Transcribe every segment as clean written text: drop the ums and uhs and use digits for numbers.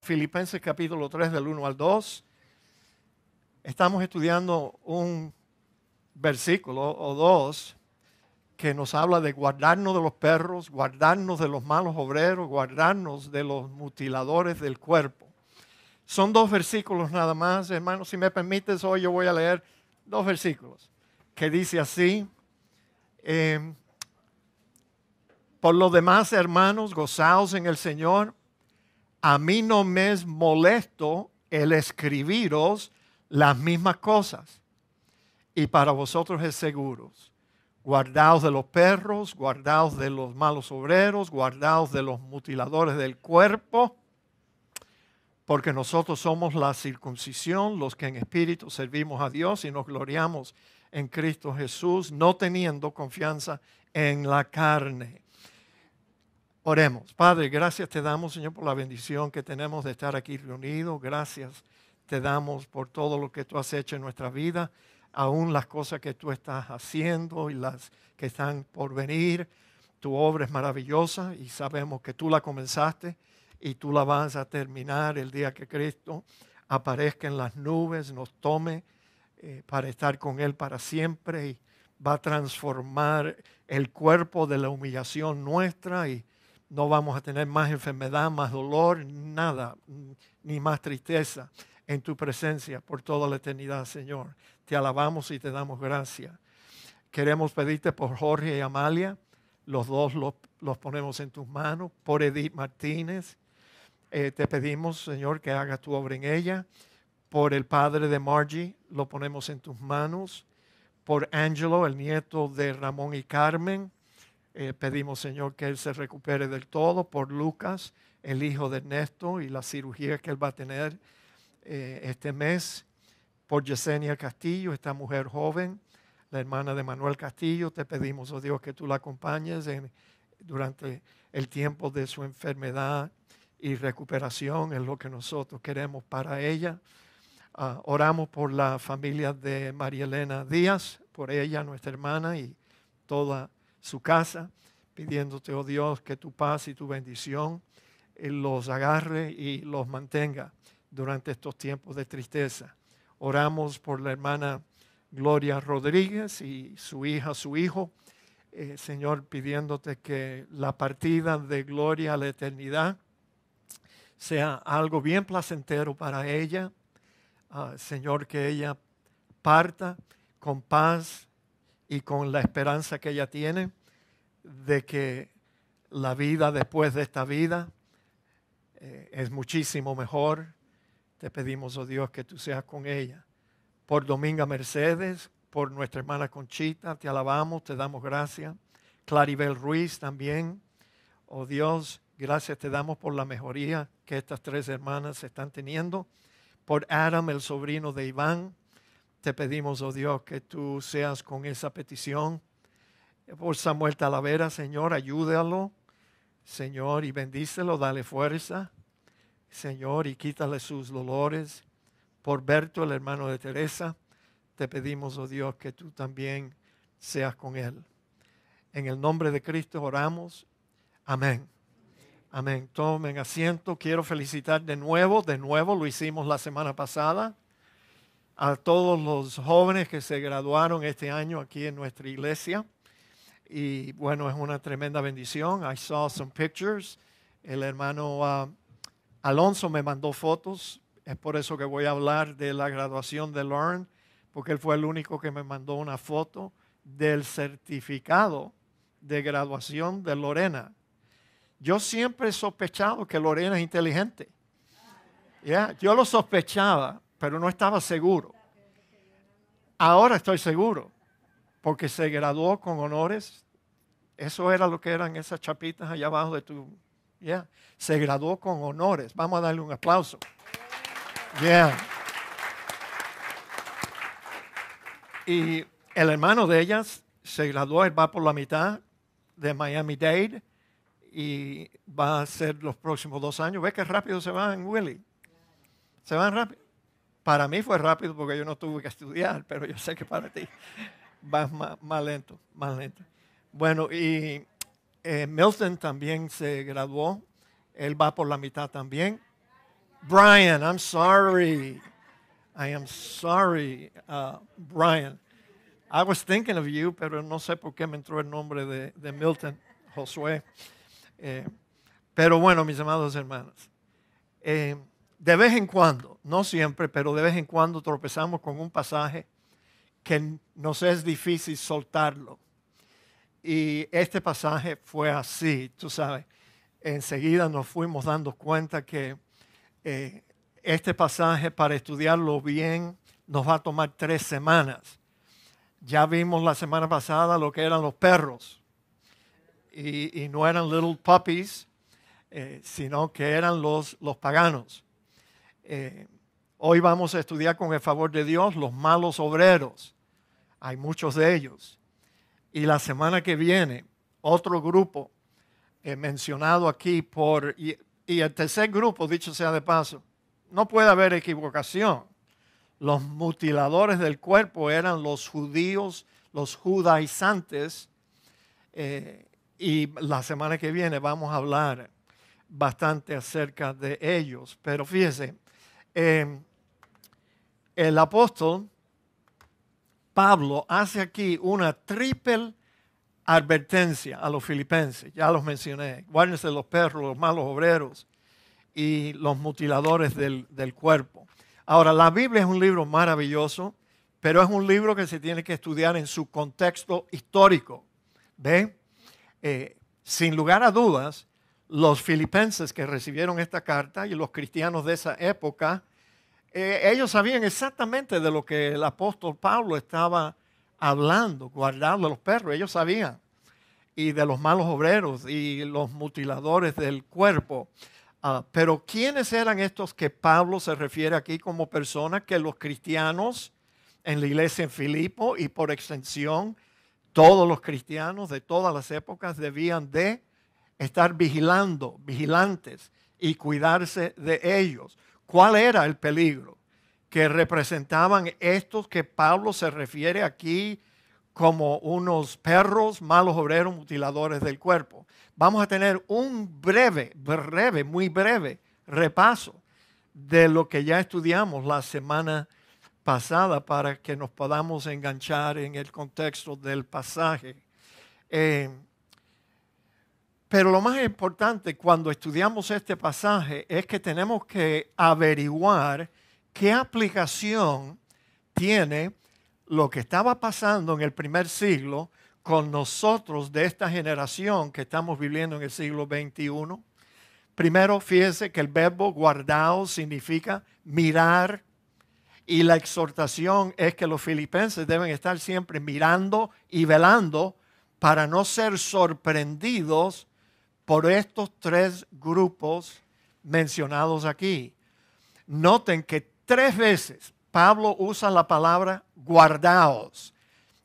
Filipenses capítulo 3 del 1 al 2. Estamos estudiando un versículo o dos que nos habla de guardarnos de los perros, guardarnos de los malos obreros, guardarnos de los mutiladores del cuerpo. Son dos versículos nada más, hermanos. Si me permites, hoy yo voy a leer dos versículos que dice así: por lo demás, hermanos, gozaos en el Señor. A mí no me es molesto el escribiros las mismas cosas, y para vosotros es seguro. Guardaos de los perros, guardaos de los malos obreros, guardaos de los mutiladores del cuerpo, porque nosotros somos la circuncisión, los que en espíritu servimos a Dios y nos gloriamos en Cristo Jesús, no teniendo confianza en la carne. Oremos. Padre, gracias te damos, Señor, por la bendición que tenemos de estar aquí reunidos. Gracias te damos por todo lo que tú has hecho en nuestra vida, aún las cosas que tú estás haciendo y las que están por venir. Tu obra es maravillosa y sabemos que tú la comenzaste y tú la vas a terminar el día que Cristo aparezca en las nubes, nos tome para estar con Él para siempre, y va a transformar el cuerpo de la humillación nuestra, y no vamos a tener más enfermedad, más dolor, nada, ni más tristeza en tu presencia por toda la eternidad, Señor. Te alabamos y te damos gracias. Queremos pedirte por Jorge y Amalia, los dos los ponemos en tus manos. Por Edith Martínez, te pedimos, Señor, que hagas tu obra en ella. Por el padre de Margie, lo ponemos en tus manos. Por Angelo, el nieto de Ramón y Carmen, pedimos, Señor, que él se recupere del todo. Por Lucas, el hijo de Ernesto, y la cirugía que él va a tener este mes. Por Yesenia Castillo, esta mujer joven, la hermana de Manuel Castillo, te pedimos, oh Dios, que tú la acompañes durante el tiempo de su enfermedad y recuperación. Es lo que nosotros queremos para ella. Oramos por la familia de María Elena Díaz, por ella, nuestra hermana, y toda su casa, pidiéndote, oh Dios, que tu paz y tu bendición los agarre y los mantenga durante estos tiempos de tristeza. Oramos por la hermana Gloria Rodríguez y su hija, su hijo. Señor, pidiéndote que la partida de Gloria a la eternidad sea algo bien placentero para ella. Señor, que ella parta con paz y con la esperanza que ella tiene de que la vida después de esta vida es muchísimo mejor. Te pedimos, oh Dios, que tú seas con ella. Por Dominga Mercedes, por nuestra hermana Conchita, te alabamos, te damos gracias. Claribel Ruiz también. Oh Dios, gracias te damos por la mejoría que estas tres hermanas están teniendo. Por Adam, el sobrino de Iván, te pedimos, oh Dios, que tú seas con esa petición. Por Samuel Talavera, Señor, ayúdalo, Señor, y bendícelo, dale fuerza, Señor, y quítale sus dolores. Por Berto, el hermano de Teresa, te pedimos, oh Dios, que tú también seas con él. En el nombre de Cristo oramos. Amén. Amén. Tomen asiento. Quiero felicitar de nuevo, lo hicimos la semana pasada, a todos los jóvenes que se graduaron este año aquí en nuestra iglesia. Y bueno, es una tremenda bendición. I saw some pictures. El hermano Alonso me mandó fotos. Es por eso que voy a hablar de la graduación de Lauren, porque él fue el único que me mandó una foto del certificado de graduación de Lorena. Yo siempre he sospechado que Lorena es inteligente. Yo lo sospechaba, pero no estaba seguro. Ahora estoy seguro, porque se graduó con honores. Eso era lo que eran esas chapitas allá abajo de tu... Se graduó con honores. Vamos a darle un aplauso. Y el hermano de ellas se graduó, él va por la mitad de Miami-Dade y va a ser los próximos 2 años. ¿Ves qué rápido se van, Willy? Se van rápido. Para mí fue rápido porque yo no tuve que estudiar, pero yo sé que para ti vas más lento, más lento. Bueno, y Milton también se graduó. Él va por la mitad también. Brian, I'm sorry. I am sorry, Brian. I was thinking of you, pero no sé por qué me entró el nombre de Milton, Josué. Pero bueno, mis amados hermanos, de vez en cuando, no siempre, pero de vez en cuando tropezamos con un pasaje que nos es difícil soltarlo. Y este pasaje fue así, tú sabes. Enseguida nos fuimos dando cuenta que este pasaje, para estudiarlo bien, nos va a tomar 3 semanas. Ya vimos la semana pasada lo que eran los perros. Y no eran little puppies, sino que eran los paganos. Hoy vamos a estudiar, con el favor de Dios, los malos obreros. Hay muchos de ellos. Y la semana que viene, otro grupo mencionado aquí y el tercer grupo, dicho sea de paso, no puede haber equivocación. Los mutiladores del cuerpo eran los judíos, los judaizantes, y la semana que viene vamos a hablar bastante acerca de ellos. Pero fíjese, el apóstol Pablo hace aquí una triple advertencia a los filipenses. Ya los mencioné. Guárdense de los perros, los malos obreros y los mutiladores del cuerpo. Ahora, la Biblia es un libro maravilloso, pero es un libro que se tiene que estudiar en su contexto histórico. ¿Ve? Sin lugar a dudas, los filipenses que recibieron esta carta y los cristianos de esa época, ellos sabían exactamente de lo que el apóstol Pablo estaba hablando, guardar de los perros, ellos sabían, y de los malos obreros y los mutiladores del cuerpo. Pero ¿quiénes eran estos que Pablo se refiere aquí como personas que los cristianos en la iglesia en Filipo y por extensión todos los cristianos de todas las épocas debían de estar vigilantes y cuidarse de ellos? ¿Cuál era el peligro que representaban estos que Pablo se refiere aquí como unos perros, malos obreros, mutiladores del cuerpo? Vamos a tener un muy breve repaso de lo que ya estudiamos la semana pasada para que nos podamos enganchar en el contexto del pasaje. Pero lo más importante cuando estudiamos este pasaje es que tenemos que averiguar qué aplicación tiene lo que estaba pasando en el primer siglo con nosotros de esta generación que estamos viviendo en el siglo XXI. Primero, fíjese que el verbo guardaos significa mirar, y la exhortación es que los filipenses deben estar siempre mirando y velando para no ser sorprendidos por estos 3 grupos mencionados aquí. Noten que 3 veces Pablo usa la palabra guardaos.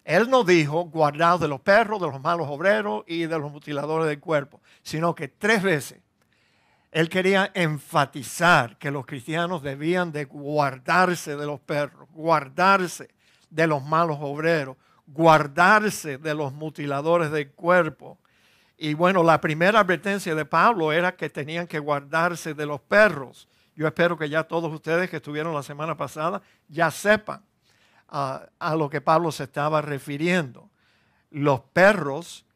Él no dijo guardaos de los perros, de los malos obreros y de los mutiladores del cuerpo, sino que 3 veces él quería enfatizar que los cristianos debían de guardarse de los perros, guardarse de los malos obreros, guardarse de los mutiladores del cuerpo. Y bueno, la primera advertencia de Pablo era que tenían que guardarse de los perros. Yo espero que ya todos ustedes que estuvieron la semana pasada ya sepan a lo que Pablo se estaba refiriendo. Los perros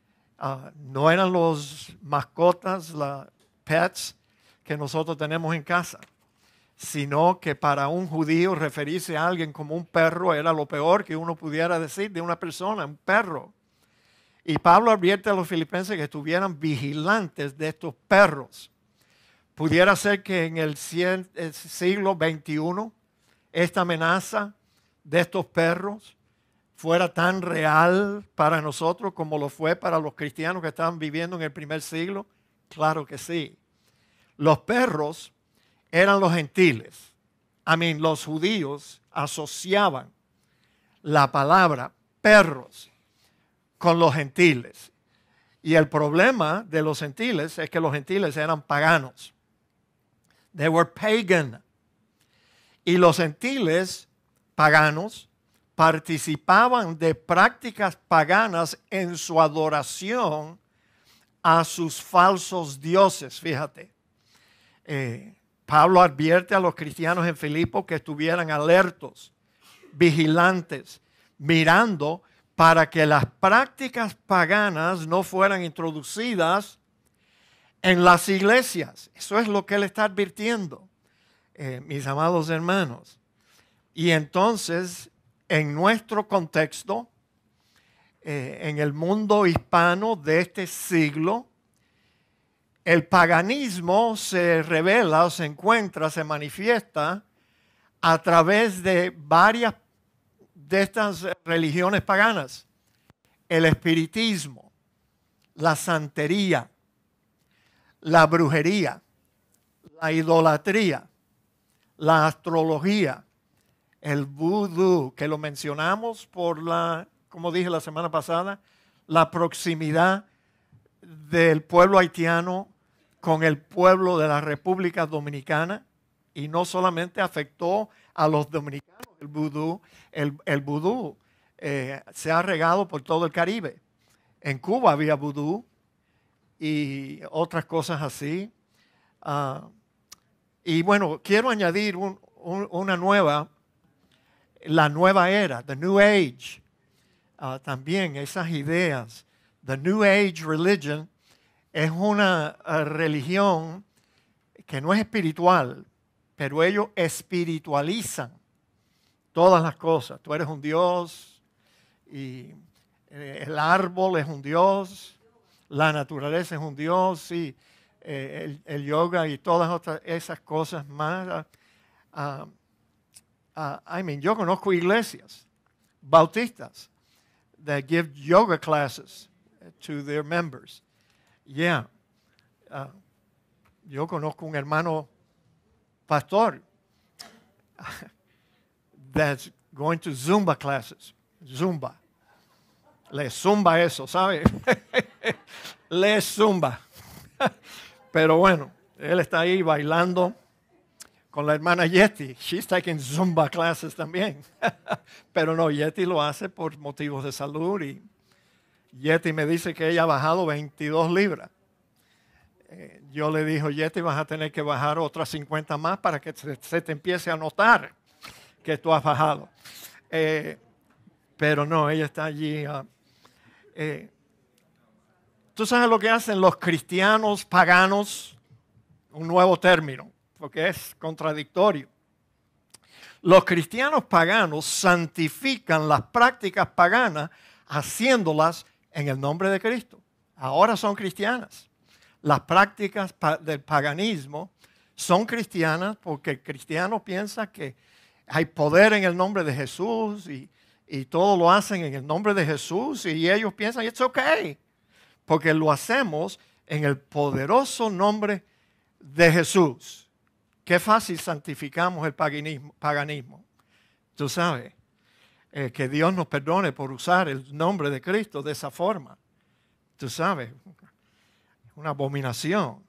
no eran los mascotas, las pets que nosotros tenemos en casa, sino que para un judío referirse a alguien como un perro era lo peor que uno pudiera decir de una persona, un perro. Y Pablo advierte a los filipenses que estuvieran vigilantes de estos perros. Pudiera ser que en el siglo XXI esta amenaza de estos perros fuera tan real para nosotros como lo fue para los cristianos que estaban viviendo en el primer siglo. Claro que sí. Los perros eran los gentiles. Los judíos asociaban la palabra perros con los gentiles. Y el problema de los gentiles es que los gentiles eran paganos. They were pagan. Y los gentiles paganos participaban de prácticas paganas en su adoración a sus falsos dioses, fíjate. Pablo advierte a los cristianos en Filipo que estuvieran alertos, vigilantes, mirando para que las prácticas paganas no fueran introducidas en las iglesias. Eso es lo que él está advirtiendo, mis amados hermanos. Y entonces, en nuestro contexto, en el mundo hispano de este siglo, el paganismo se revela o se encuentra, se manifiesta a través de varias de estas religiones paganas. El espiritismo, la santería, la brujería, la idolatría, la astrología, el vudú, que lo mencionamos por como dije la semana pasada, la proximidad del pueblo haitiano con el pueblo de la República Dominicana, y no solamente afectó a los dominicanos el vudú, el vudú se ha regado por todo el Caribe. En Cuba había vudú y otras cosas así. Y bueno, quiero añadir la nueva era, the New Age. También esas ideas. The New Age religion es una religión que no es espiritual, pero ellos espiritualizan todas las cosas. Tú eres un Dios y el árbol es un Dios, la naturaleza es un Dios, y el yoga y todas otras esas cosas más. Yo conozco iglesias bautistas that give yoga classes to their members. Yeah. Yo conozco un hermano pastor that's going to Zumba classes. Zumba. Le zumba eso, ¿sabe? Le zumba. Pero bueno, él está ahí bailando con la hermana Yeti. She's taking Zumba classes también. Pero no, Yeti lo hace por motivos de salud, y Yeti me dice que ella ha bajado 22 libras. Yo le dije, Yeti, vas a tener que bajar otras 50 más para que se te empiece a notar que tú has bajado. Pero no, ella está allí. Tú sabes lo que hacen los cristianos paganos, un nuevo término, porque es contradictorio. Los cristianos paganos santifican las prácticas paganas haciéndolas en el nombre de Cristo. Ahora son cristianas. Las prácticas del paganismo son cristianas porque el cristiano piensa que hay poder en el nombre de Jesús y todo lo hacen en el nombre de Jesús, y ellos piensan, it's okay, porque lo hacemos en el poderoso nombre de Jesús. Qué fácil santificamos el paganismo. Tú sabes, que Dios nos perdone por usar el nombre de Cristo de esa forma. Tú sabes, una abominación.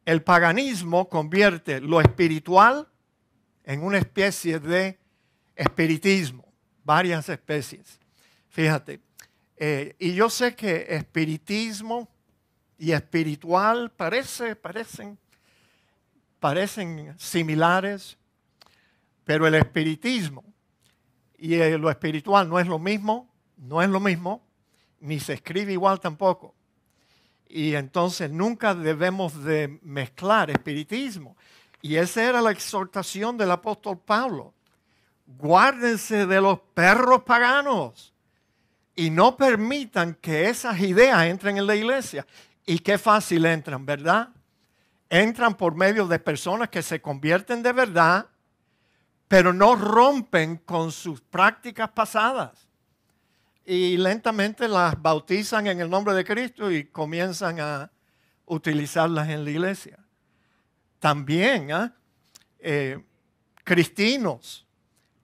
El paganismo convierte lo espiritual en una especie de espiritismo, varias especies. Fíjate, y yo sé que espiritismo y espiritual parecen similares, pero el espiritismo y lo espiritual no es lo mismo, ni se escribe igual tampoco. Y entonces nunca debemos de mezclar espiritismo. Y esa era la exhortación del apóstol Pablo. Guárdense de los perros paganos y no permitan que esas ideas entren en la iglesia. Y qué fácil entran, ¿verdad? Entran por medio de personas que se convierten de verdad, pero no rompen con sus prácticas pasadas. Y lentamente las bautizan en el nombre de Cristo y comienzan a utilizarlas en la iglesia. También cristinos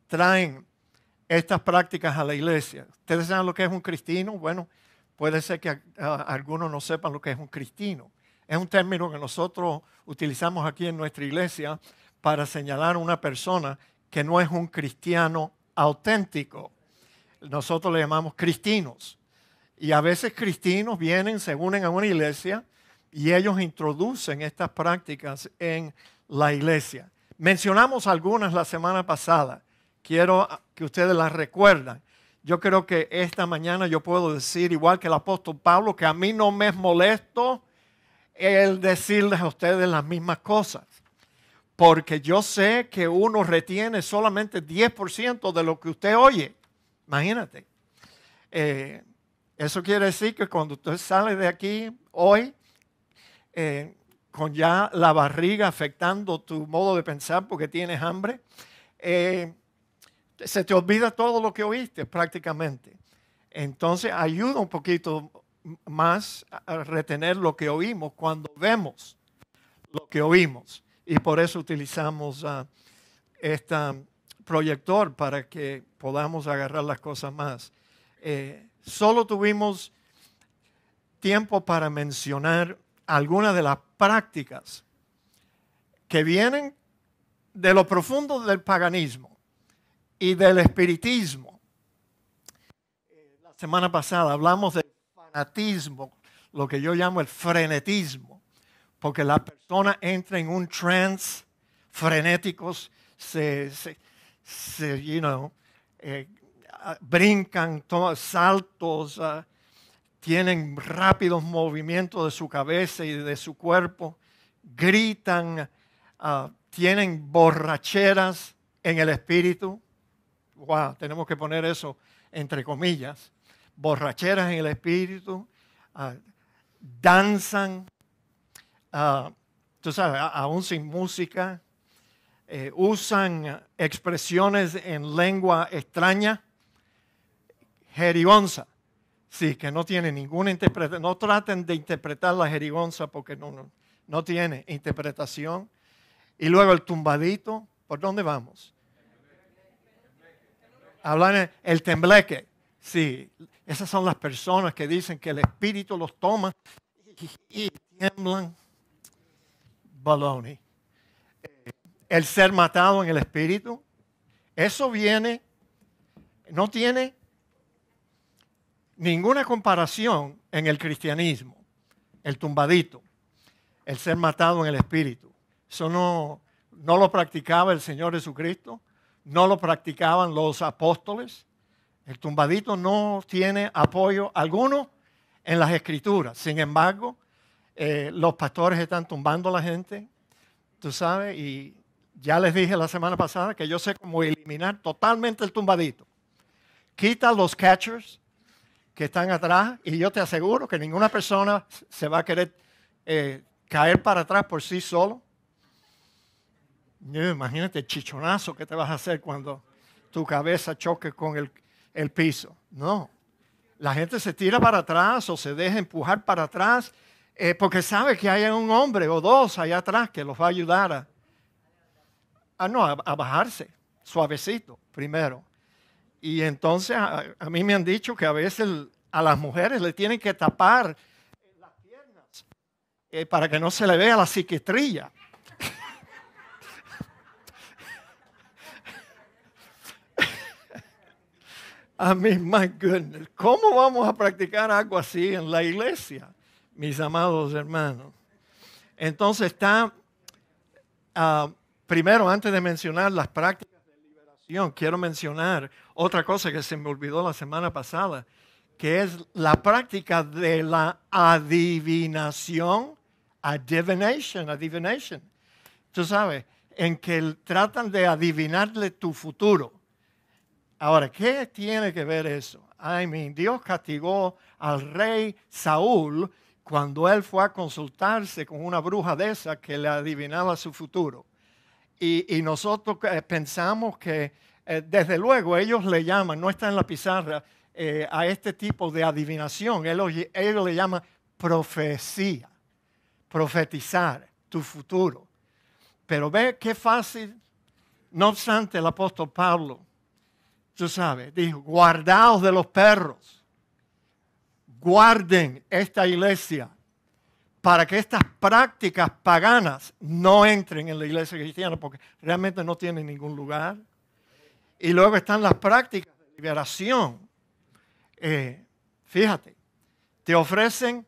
traen estas prácticas a la iglesia. ¿Ustedes saben lo que es un cristino? Bueno, puede ser que algunos no sepan lo que es un cristino. Es un término que nosotros utilizamos aquí en nuestra iglesia para señalar a una persona que no es un cristiano auténtico. Nosotros le llamamos cristinos. Y a veces cristinos vienen, se unen a una iglesia y ellos introducen estas prácticas en la iglesia. Mencionamos algunas la semana pasada. Quiero que ustedes las recuerden. Yo creo que esta mañana yo puedo decir, igual que el apóstol Pablo, que a mí no me es molesto el decirles a ustedes las mismas cosas. Porque yo sé que uno retiene solamente 10% de lo que usted oye. Imagínate. Eso quiere decir que cuando usted sale de aquí hoy, con ya la barriga afectando tu modo de pensar porque tienes hambre, se te olvida todo lo que oíste prácticamente. Entonces ayuda un poquito más a retener lo que oímos cuando vemos lo que oímos. Y por eso utilizamos este proyector para que podamos agarrar las cosas más. Solo tuvimos tiempo para mencionar algunas de las prácticas que vienen de lo profundo del paganismo y del espiritismo. La semana pasada hablamos del fanatismo, lo que yo llamo el frenetismo, porque la persona entra en un trance frenéticos, brincan, saltos, tienen rápidos movimientos de su cabeza y de su cuerpo, gritan, tienen borracheras en el espíritu. Wow, tenemos que poner eso entre comillas. Borracheras en el espíritu, danzan, tú sabes, aún sin música, usan expresiones en lengua extraña, jerigonza. Sí, que no tiene ninguna interpretación. No traten de interpretar la jerigonza porque no tiene interpretación. Y luego el tumbadito. ¿Por dónde vamos? Hablan el tembleque. Sí, esas son las personas que dicen que el espíritu los toma y tiemblan. Baloney. El ser matado en el espíritu. Eso no tiene ninguna comparación en el cristianismo, el tumbadito, el ser matado en el espíritu. Eso no lo practicaba el Señor Jesucristo, no lo practicaban los apóstoles. El tumbadito no tiene apoyo alguno en las Escrituras. Sin embargo, los pastores están tumbando a la gente, tú sabes, y ya les dije la semana pasada que yo sé cómo eliminar totalmente el tumbadito. Quita los catchers que están atrás y yo te aseguro que ninguna persona se va a querer caer para atrás por sí solo. Imagínate el chichonazo que te vas a hacer cuando tu cabeza choque con el piso. No, la gente se tira para atrás o se deja empujar para atrás porque sabe que hay un hombre o dos allá atrás que los va a ayudar a bajarse suavecito primero. Y entonces a mí me han dicho que a veces a las mujeres le tienen que tapar las piernas para que no se le vea la cicatrilla. I mean, my goodness, ¿cómo vamos a practicar algo así en la iglesia, mis amados hermanos? Entonces está, primero, antes de mencionar las prácticas de liberación, quiero mencionar otra cosa que se me olvidó la semana pasada, que es la práctica de la adivinación, divination. Tú sabes, en que tratan de adivinarle tu futuro. Ahora, ¿qué tiene que ver eso? Dios castigó al rey Saúl cuando él fue a consultarse con una bruja de esa que le adivinaba su futuro. Y nosotros pensamos que, desde luego, ellos le llaman, no está en la pizarra, a este tipo de adivinación. Ellos le llaman profecía, profetizar tu futuro. Pero ve qué fácil. No obstante, el apóstol Pablo, tú sabes, dijo, guardaos de los perros, guarden esta iglesia para que estas prácticas paganas no entren en la iglesia cristiana porque realmente no tienen ningún lugar. Y luego están las prácticas de liberación. Fíjate, te ofrecen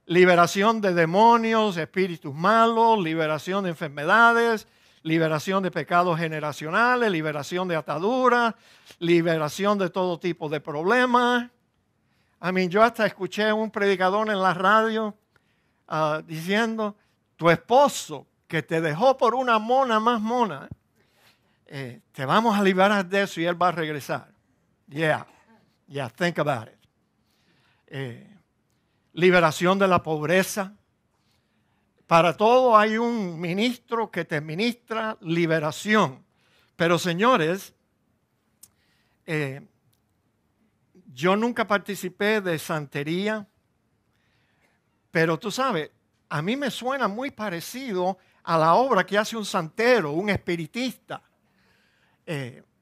liberación de demonios, espíritus malos, liberación de enfermedades, liberación de pecados generacionales, liberación de ataduras, liberación de todo tipo de problemas. Yo hasta escuché un predicador en la radio diciendo, tu esposo que te dejó por una mona más mona, te vamos a liberar de eso y él va a regresar. Yeah, think about it. Liberación de la pobreza. Para todo hay un ministro que te ministra liberación. Pero señores, yo nunca participé de santería, pero tú sabes, a mí me suena muy parecido a la obra que hace un santero, un espiritista.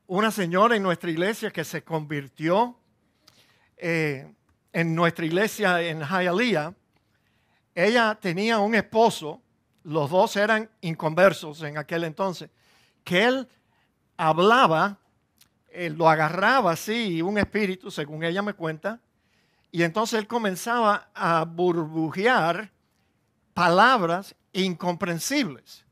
Una señora en nuestra iglesia que se convirtió en nuestra iglesia en Hialeah, ella tenía un esposo, los dos eran inconversos en aquel entonces, que él hablaba, lo agarraba así, un espíritu, según ella me cuenta, y entonces él comenzaba a burbujear palabras incomprensibles.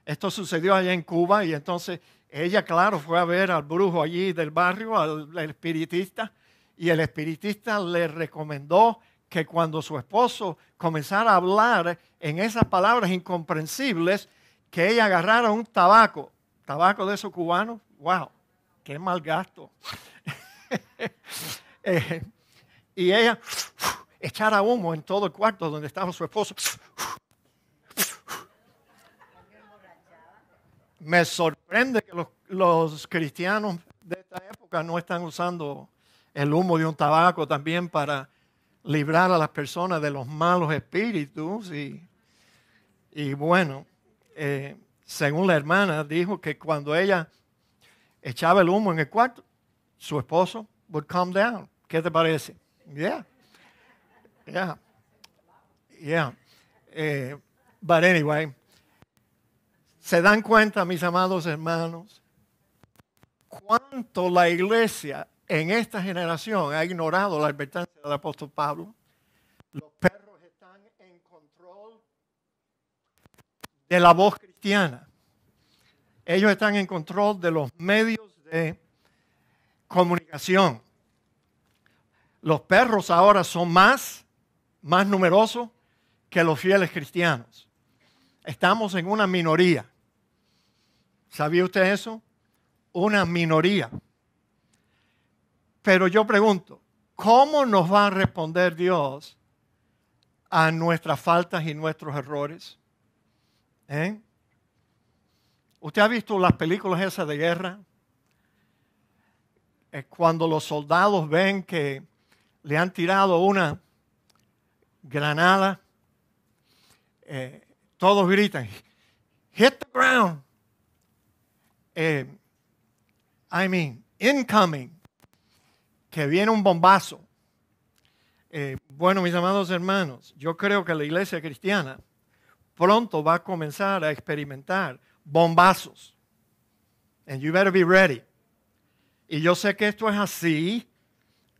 Esto sucedió allá en Cuba y entonces ella, claro, fue a ver al brujo allí del barrio, al espiritista, y el espiritista le recomendó que cuando su esposo comenzara a hablar en esas palabras incomprensibles, que ella agarrara un tabaco de esos cubanos. ¡Wow! ¡Qué mal gasto! Y ella echara humo en todo el cuarto donde estaba su esposo. Me sorprende que los cristianos de esta época no están usando el humo de un tabaco también para librar a las personas de los malos espíritus. Y bueno, según la hermana, dijo que cuando ella echaba el humo en el cuarto, su esposo would calm down. ¿Qué te parece? Yeah. But anyway, ¿se dan cuenta, mis amados hermanos, cuánto la iglesia en esta generación ha ignorado la advertencia del apóstol Pablo? Los perros están en control de la voz cristiana. Ellos están en control de los medios de comunicación. Los perros ahora son más numerosos que los fieles cristianos. Estamos en una minoría. ¿Sabía usted eso? Una minoría. Pero yo pregunto, ¿cómo nos va a responder Dios a nuestras faltas y nuestros errores? ¿Usted ha visto las películas esas de guerra? Cuando los soldados ven que le han tirado una granada, todos gritan, hit the ground. Incoming. Que viene un bombazo. Bueno, mis amados hermanos, yo creo que la iglesia cristiana pronto va a comenzar a experimentar bombazos. And you better be ready. Y yo sé que esto es así,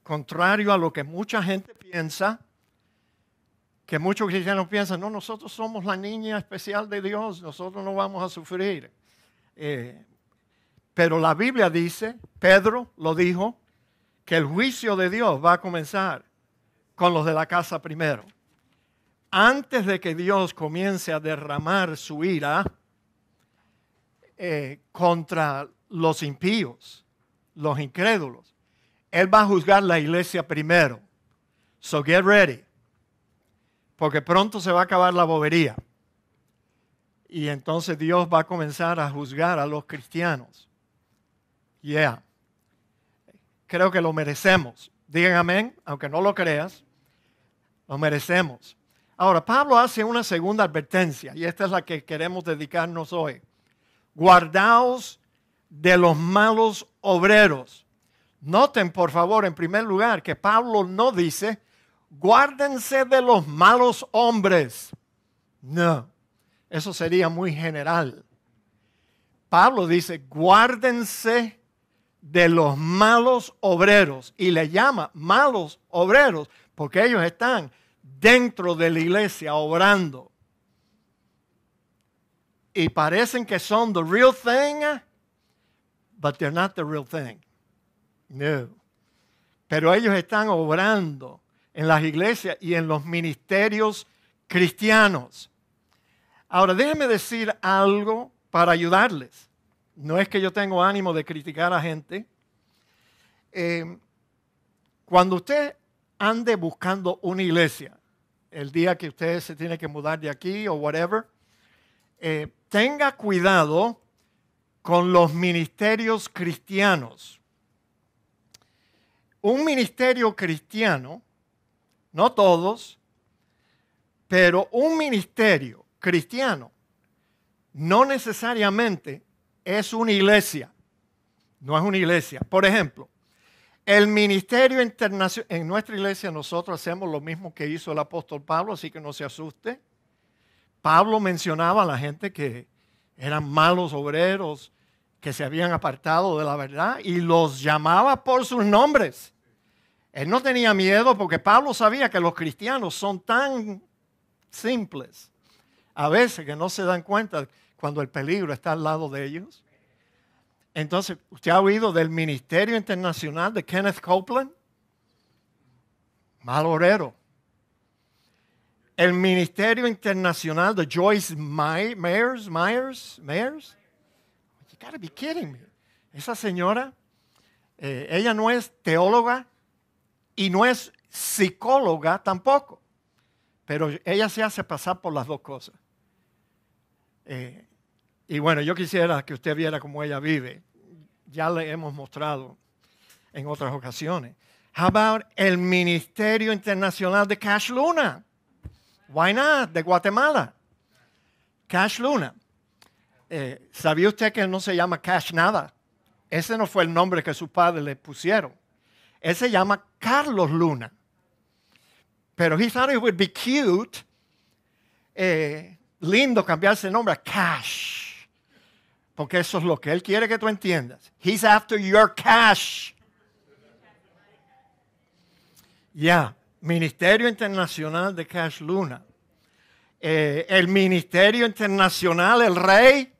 contrario a lo que mucha gente piensa, que muchos cristianos piensan, no, nosotros somos la niña especial de Dios, nosotros no vamos a sufrir. Pero la Biblia dice, Pedro lo dijo, que el juicio de Dios va a comenzar con los de la casa primero. Antes de que Dios comience a derramar su ira contra los impíos, los incrédulos, Él va a juzgar la iglesia primero. So get ready, porque pronto se va a acabar la bobería. Y entonces Dios va a comenzar a juzgar a los cristianos. Yeah. Creo que lo merecemos. Digan amén, aunque no lo creas. Lo merecemos. Ahora, Pablo hace una segunda advertencia, y esta es la que queremos dedicarnos hoy. Guardaos de los malos obreros. Noten, por favor, en primer lugar, que Pablo no dice, guárdense de los malos hombres. No, eso sería muy general. Pablo dice, guárdense de los malos obreros, y le llama malos obreros porque ellos están dentro de la iglesia obrando. Y parecen que son the real thing, but they're not the real thing. No. Pero ellos están obrando en las iglesias y en los ministerios cristianos. Ahora, déjenme decir algo para ayudarles. No es que yo tengo ánimo de criticar a gente. Cuando usted ande buscando una iglesia, el día que usted se tiene que mudar de aquí o whatever, tenga cuidado con los ministerios cristianos. Un ministerio cristiano, no todos, pero un ministerio cristiano no necesariamente es una iglesia. No es una iglesia. Por ejemplo, el ministerio internacional, en nuestra iglesia nosotros hacemos lo mismo que hizo el apóstol Pablo, así que no se asuste. Pablo mencionaba a la gente que eran malos obreros, que se habían apartado de la verdad y los llamaba por sus nombres. Él no tenía miedo porque Pablo sabía que los cristianos son tan simples a veces que no se dan cuenta cuando el peligro está al lado de ellos. Entonces, ¿usted ha oído del Ministerio Internacional de Kenneth Copeland? Mal obrero. El Ministerio Internacional de Joyce Myers. You gotta be kidding me. Esa señora, ella no es teóloga y no es psicóloga tampoco. Pero ella se hace pasar por las dos cosas. Y bueno, yo quisiera que usted viera cómo ella vive. Ya le hemos mostrado en otras ocasiones. How about el Ministerio Internacional de Cash Luna? Why not? De Guatemala. Cash Luna. ¿Sabía usted que él no se llama Cash nada? Ese no fue el nombre que sus padres le pusieron. Él se llama Carlos Luna. Pero he thought it would be cute, lindo cambiarse el nombre a Cash. Porque eso es lo que él quiere que tú entiendas. He's after your cash. Ya, Ministerio Internacional de Cash Luna. El Ministerio Internacional, el Rey,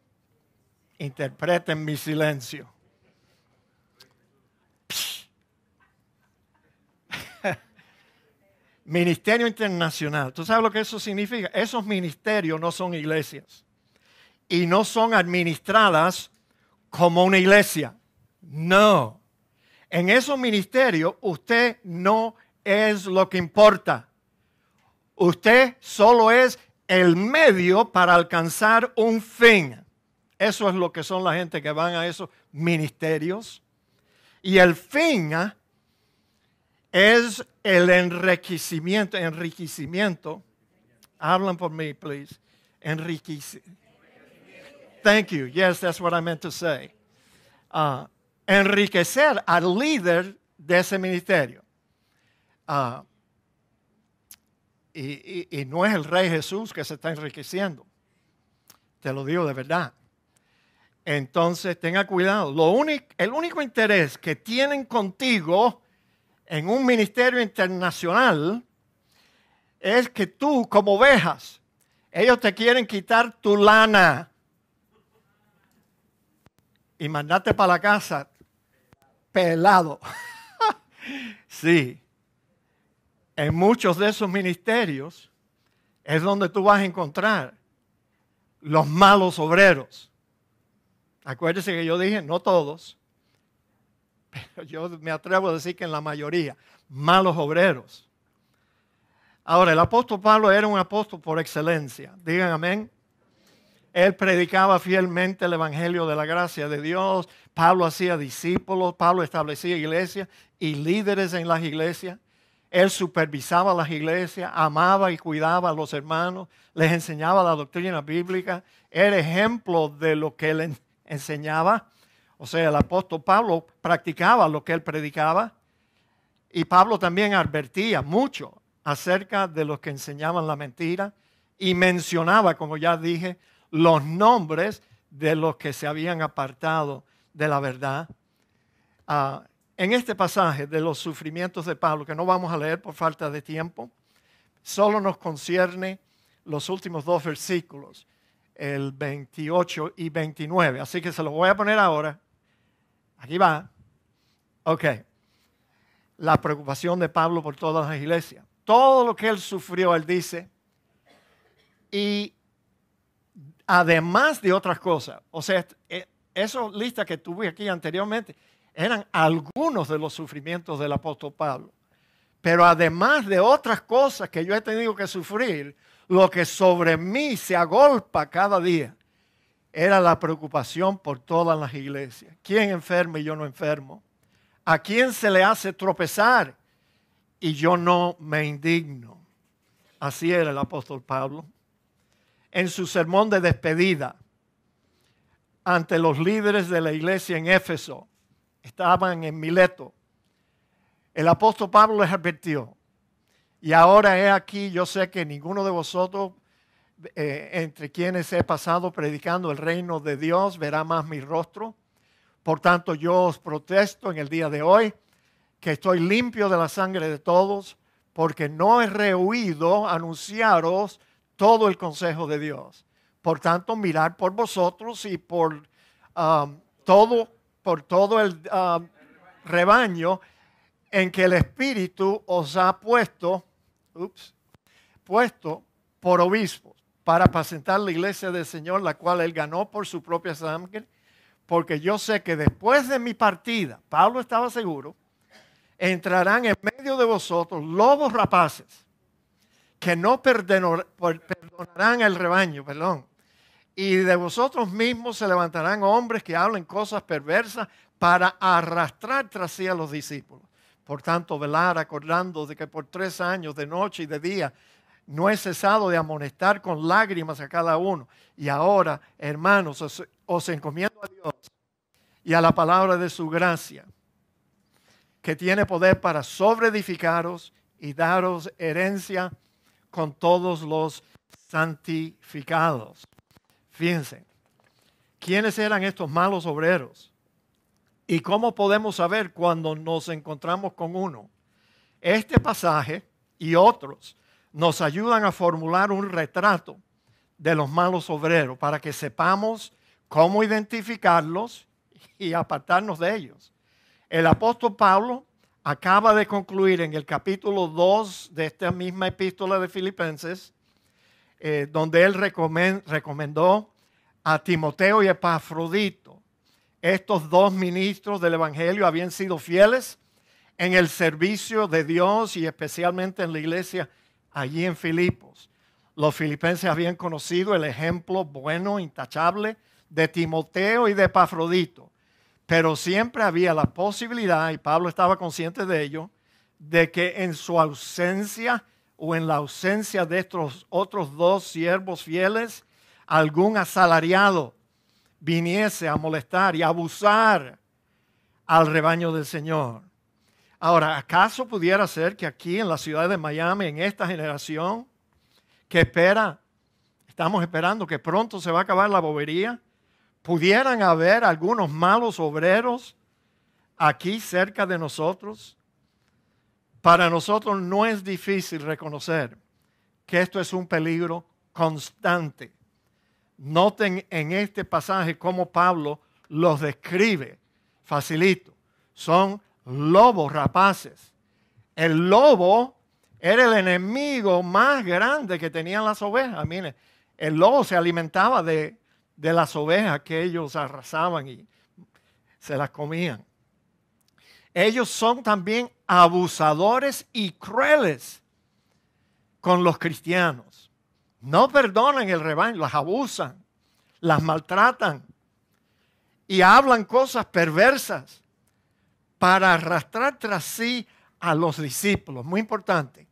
interpreten mi silencio. Ministerio Internacional. ¿Tú sabes lo que eso significa? Esos ministerios no son iglesias. Y no son administradas como una iglesia. No. En esos ministerios usted no es lo que importa. Usted solo es el medio para alcanzar un fin. Eso es lo que son la gente que van a esos ministerios. Y el fin es el enriquecimiento. Hablan por mí, please. Thank you. Yes, that's what I meant to say. Enriquecer al líder de ese ministerio. Y no es el Rey Jesús que se está enriqueciendo. Te lo digo de verdad. Entonces, tenga cuidado. El único interés que tienen contigo en un ministerio internacional es que tú, como ovejas, ellos te quieren quitar tu lana y mandarte para la casa pelado. Sí. En muchos de esos ministerios es donde tú vas a encontrar los malos obreros. Acuérdese que yo dije, no todos, pero yo me atrevo a decir que en la mayoría, malos obreros. Ahora, el apóstol Pablo era un apóstol por excelencia. Digan amén. Él predicaba fielmente el evangelio de la gracia de Dios. Pablo hacía discípulos, Pablo establecía iglesias y líderes en las iglesias. Él supervisaba las iglesias, amaba y cuidaba a los hermanos, les enseñaba la doctrina bíblica. Era ejemplo de lo que él enseñaba. O sea, el apóstol Pablo practicaba lo que él predicaba. Y Pablo también advertía mucho acerca de los que enseñaban la mentira y mencionaba, como ya dije, los nombres de los que se habían apartado de la verdad. En este pasaje de los sufrimientos de Pablo, que no vamos a leer por falta de tiempo, solo nos concierne los últimos dos versículos, el 28 y 29. Así que se los voy a poner ahora. Aquí va. Ok. La preocupación de Pablo por todas las iglesias. Todo lo que él sufrió, él dice, y además de otras cosas. O sea, esas listas que tuve aquí anteriormente eran algunos de los sufrimientos del apóstol Pablo. Pero además de otras cosas que yo he tenido que sufrir, lo que sobre mí se agolpa cada día era la preocupación por todas las iglesias. ¿Quién enferma y yo no enfermo? ¿A quién se le hace tropezar y yo no me indigno? Así era el apóstol Pablo. En su sermón de despedida ante los líderes de la iglesia en Éfeso, estaban en Mileto, el apóstol Pablo les advirtió: y ahora he aquí, yo sé que ninguno de vosotros, entre quienes he pasado predicando el reino de Dios, verá más mi rostro. Por tanto, yo os protesto en el día de hoy que estoy limpio de la sangre de todos, porque no he rehuido anunciaros todo el consejo de Dios. Por tanto, mirad por vosotros y por todo el rebaño en que el Espíritu os ha puesto por obispos para apacentar la iglesia del Señor, la cual él ganó por su propia sangre, porque yo sé que después de mi partida, Pablo estaba seguro, entrarán en medio de vosotros lobos rapaces que no perdonarán el rebaño, y de vosotros mismos se levantarán hombres que hablen cosas perversas para arrastrar tras sí a los discípulos. Por tanto, velar, acordando de que por 3 años, de noche y de día, no he cesado de amonestar con lágrimas a cada uno. Y ahora, hermanos, os encomiendo a Dios y a la palabra de su gracia, que tiene poder para sobreedificaros y daros herencia con todos los santificados. Fíjense, ¿quiénes eran estos malos obreros? ¿Y cómo podemos saber cuando nos encontramos con uno? Este pasaje y otros nos ayudan a formular un retrato de los malos obreros para que sepamos cómo identificarlos y apartarnos de ellos. El apóstol Pablo acaba de concluir en el capítulo 2 de esta misma epístola de Filipenses, donde él recomendó a Timoteo y Epafrodito. Estos 2 ministros del Evangelio habían sido fieles en el servicio de Dios y especialmente en la iglesia allí en Filipos. Los filipenses habían conocido el ejemplo bueno, intachable, de Timoteo y de Epafrodito. Pero siempre había la posibilidad, y Pablo estaba consciente de ello, de que en su ausencia o en la ausencia de estos otros 2 siervos fieles, algún asalariado viniese a molestar y a abusar al rebaño del Señor. Ahora, ¿acaso pudiera ser que aquí en la ciudad de Miami, en esta generación que estamos esperando que pronto se va a acabar la bobería, pudieran haber algunos malos obreros aquí cerca de nosotros? Para nosotros no es difícil reconocer que esto es un peligro constante. Noten en este pasaje cómo Pablo los describe facilito. Son lobos rapaces. El lobo era el enemigo más grande que tenían las ovejas. Miren, el lobo se alimentaba de las ovejas que ellos arrasaban y se las comían. Ellos son también abusadores y crueles con los cristianos. No perdonan el rebaño, las abusan, las maltratan y hablan cosas perversas para arrastrar tras sí a los discípulos. Muy importante.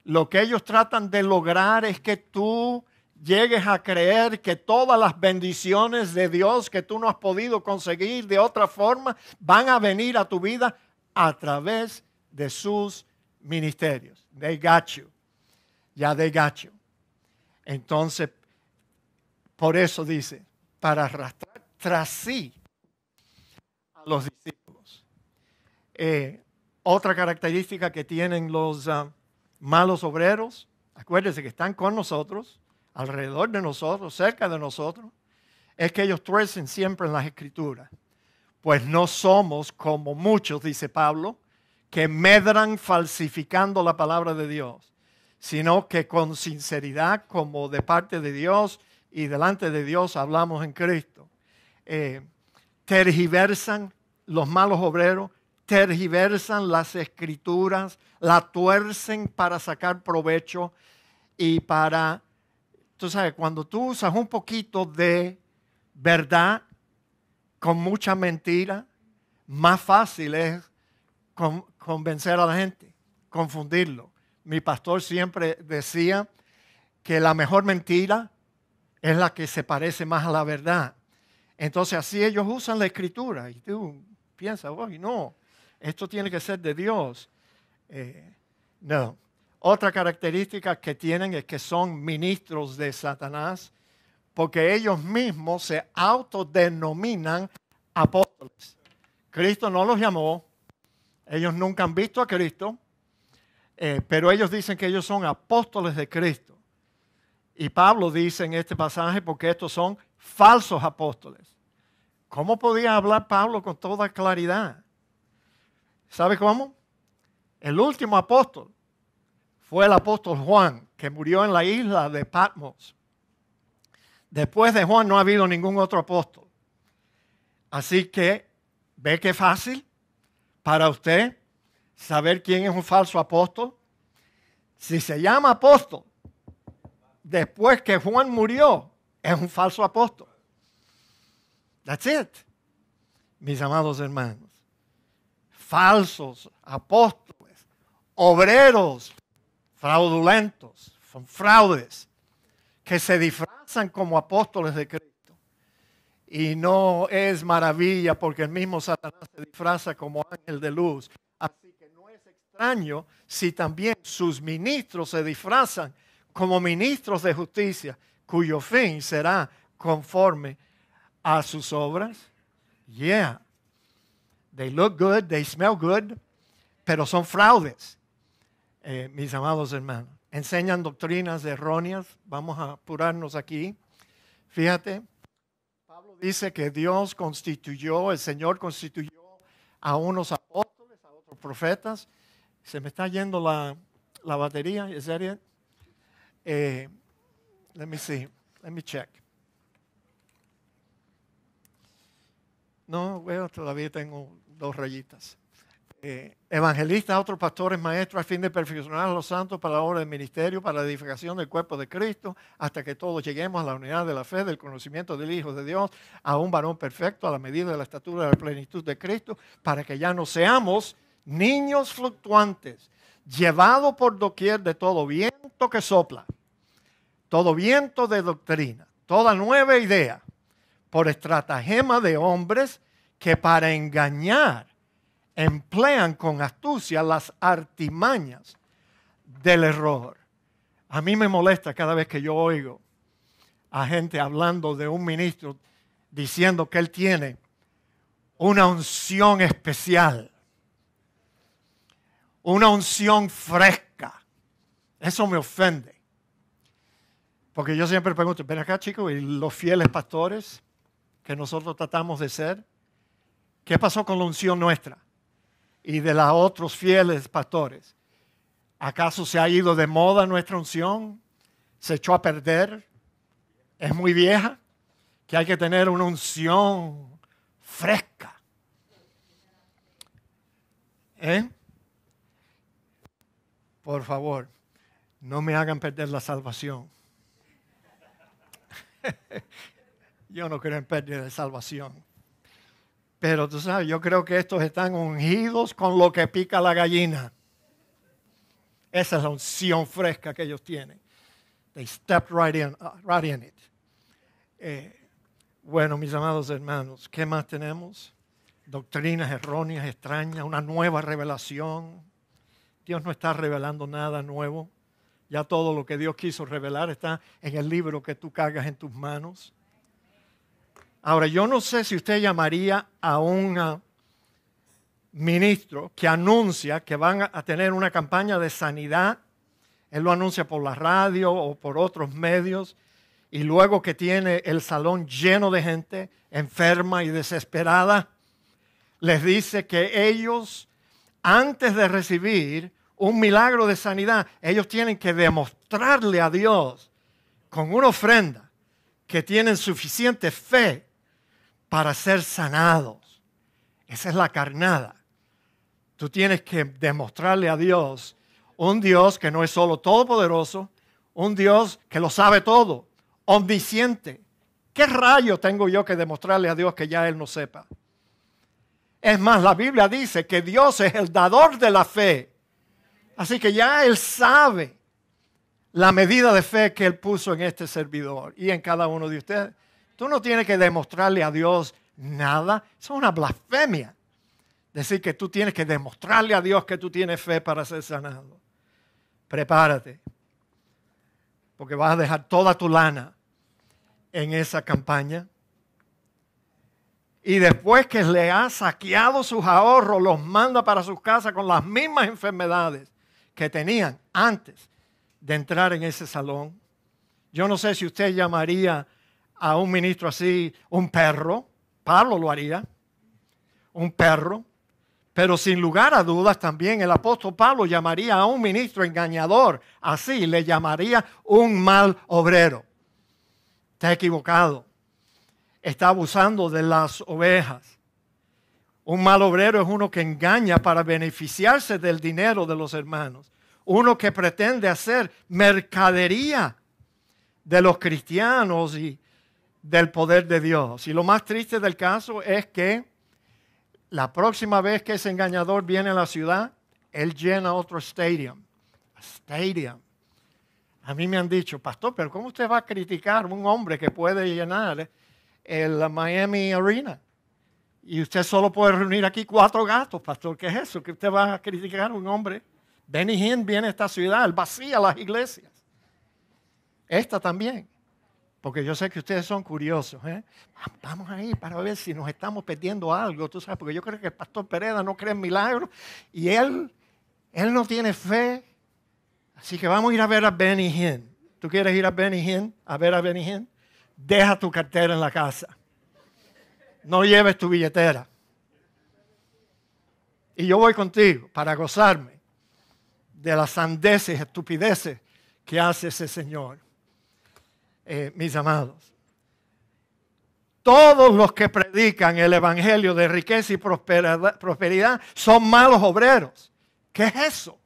Lo que ellos tratan de lograr es que tú llegues a creer que todas las bendiciones de Dios que tú no has podido conseguir de otra forma van a venir a tu vida a través de sus ministerios. They got you. Ya they got you. Entonces, por eso dice, para arrastrar tras sí a los discípulos. Otra característica que tienen los malos obreros, acuérdense que están con nosotros, alrededor de nosotros, cerca de nosotros, es que ellos tuercen siempre en las Escrituras. Pues no somos como muchos, dice Pablo, que medran falsificando la palabra de Dios, sino que con sinceridad, como de parte de Dios y delante de Dios, hablamos en Cristo. Tergiversan los malos obreros, tergiversan las Escrituras, la tuercen para sacar provecho y para, tú sabes, cuando tú usas un poquito de verdad con mucha mentira, más fácil es convencer a la gente, confundirlo. Mi pastor siempre decía que la mejor mentira es la que se parece más a la verdad. Entonces así ellos usan la Escritura y tú piensas, oye, no, esto tiene que ser de Dios. No. Otra característica que tienen es que son ministros de Satanás, porque ellos mismos se autodenominan apóstoles. Cristo no los llamó, ellos nunca han visto a Cristo, pero ellos dicen que ellos son apóstoles de Cristo. Y Pablo dice en este pasaje, porque estos son falsos apóstoles. ¿Cómo podía hablar Pablo con toda claridad? ¿Sabe cómo? El último apóstol fue el apóstol Juan, que murió en la isla de Patmos. Después de Juan no ha habido ningún otro apóstol. Así que, ¿ve qué fácil para usted saber quién es un falso apóstol? Si se llama apóstol, después que Juan murió, es un falso apóstol. That's it, mis amados hermanos. Falsos apóstoles, obreros fraudulentos, son fraudes que se disfrazan como apóstoles de Cristo. Y no es maravilla porque el mismo Satanás se disfraza como ángel de luz. Así que no es extraño si también sus ministros se disfrazan como ministros de justicia, cuyo fin será conforme a sus obras. Yeah. They look good, they smell good, pero son fraudes, mis amados hermanos. Enseñan doctrinas erróneas. Vamos a apurarnos aquí. Fíjate, Pablo dice que Dios constituyó, el Señor constituyó a unos apóstoles, a otros profetas. Se me está yendo la batería. ¿Es that it? Let me see. Let me check. No, bueno, todavía tengo 2 rayitas. Evangelistas, otros pastores, maestros, a fin de perfeccionar a los santos para la obra del ministerio, para la edificación del cuerpo de Cristo, hasta que todos lleguemos a la unidad de la fe, del conocimiento del Hijo de Dios, a un varón perfecto, a la medida de la estatura de la plenitud de Cristo, para que ya no seamos niños fluctuantes, llevados por doquier de todo viento que sopla, todo viento de doctrina, toda nueva idea, por estratagema de hombres que para engañar emplean con astucia las artimañas del error. A mí me molesta cada vez que yo oigo a gente hablando de un ministro diciendo que él tiene una unción especial, una unción fresca. Eso me ofende. Porque yo siempre pregunto, ven acá chicos, ¿y los fieles pastores que nosotros tratamos de ser? ¿Qué pasó con la unción nuestra? Y de los otros fieles pastores. ¿Acaso se ha ido de moda nuestra unción? ¿Se echó a perder? ¿Es muy vieja? Que hay que tener una unción fresca. Por favor, no me hagan perder la salvación. Yo no creo en pérdida de salvación. Pero tú sabes, yo creo que estos están ungidos con lo que pica la gallina. Esa es la unción fresca que ellos tienen. They stepped right in it. Bueno, mis amados hermanos, ¿qué más tenemos? Doctrinas erróneas, extrañas, una nueva revelación. Dios no está revelando nada nuevo. Ya todo lo que Dios quiso revelar está en el libro que tú cargas en tus manos. Ahora, yo no sé si usted llamaría a un ministro que anuncia que van a tener una campaña de sanidad Él lo anuncia por la radio o por otros medios. Y luego que tiene el salón lleno de gente enferma y desesperada, les dice que ellos, antes de recibir un milagro de sanidad, ellos tienen que demostrarle a Dios con una ofrenda que tienen suficiente fe para ser sanados. Esa es la carnada. Tú tienes que demostrarle a Dios, un Dios que no es solo todopoderoso, un Dios que lo sabe todo, omnisciente. ¿Qué rayo tengo yo que demostrarle a Dios que ya Él no sepa? Es más, la Biblia dice que Dios es el dador de la fe. Así que ya Él sabe la medida de fe que Él puso en este servidor y en cada uno de ustedes. Tú no tienes que demostrarle a Dios nada. Eso es una blasfemia. Decir que tú tienes que demostrarle a Dios que tú tienes fe para ser sanado. Prepárate, porque vas a dejar toda tu lana en esa campaña. Y después que le ha saqueado sus ahorros, los manda para sus casas con las mismas enfermedades que tenían antes de entrar en ese salón. Yo no sé si usted llamaría a un ministro así un perro. Pablo lo haría, un perro. Pero sin lugar a dudas también el apóstol Pablo llamaría a un ministro engañador, así le llamaría un mal obrero. Está equivocado. Está abusando de las ovejas. Un mal obrero es uno que engaña para beneficiarse del dinero de los hermanos. Uno que pretende hacer mercadería de los cristianos y del poder de Dios. Y lo más triste del caso es que la próxima vez que ese engañador viene a la ciudad, él llena otro stadium. A mí me han dicho, pastor, pero ¿cómo usted va a criticar a un hombre que puede llenar el Miami Arena? Y usted solo puede reunir aquí 4 gatos, pastor. ¿Qué es eso? ¿Que usted va a criticar a un hombre? Benny Hinn viene a esta ciudad, él vacía las iglesias. Esta también. Porque yo sé que ustedes son curiosos. Vamos ahí para ver si nos estamos perdiendo algo. Tú sabes, porque yo creo que el pastor Pereda no cree en milagros y él no tiene fe. Así que vamos a ir a ver a Benny Hinn. ¿Tú quieres ir a Benny Hinn? A ver a Benny Hinn. Deja tu cartera en la casa. No lleves tu billetera. Y yo voy contigo para gozarme de las sandeces, estupideces que hace ese señor. Mis amados, todos los que predican el evangelio de riqueza y prosperidad son malos obreros. ¿Qué es eso?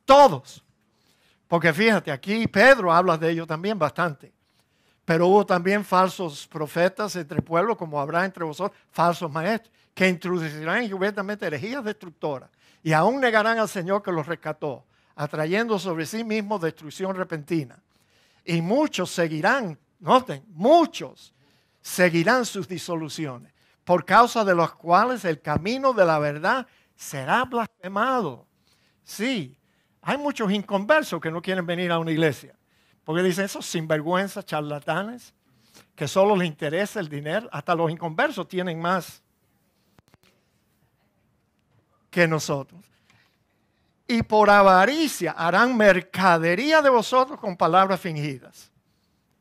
Todos. Porque fíjate, aquí Pedro habla de ello también bastante. Pero hubo también falsos profetas entre el pueblo, como habrá entre vosotros falsos maestros, que introducirán encubiertamente herejías destructoras y aún negarán al Señor que los rescató, atrayendo sobre sí mismos destrucción repentina. Y muchos seguirán, noten, muchos seguirán sus disoluciones, por causa de los cuales el camino de la verdad será blasfemado. Sí, hay muchos inconversos que no quieren venir a una iglesia, porque dicen esos sinvergüenzas, charlatanes, que solo les interesa el dinero. Hasta los inconversos tienen más que nosotros. Y por avaricia harán mercadería de vosotros con palabras fingidas.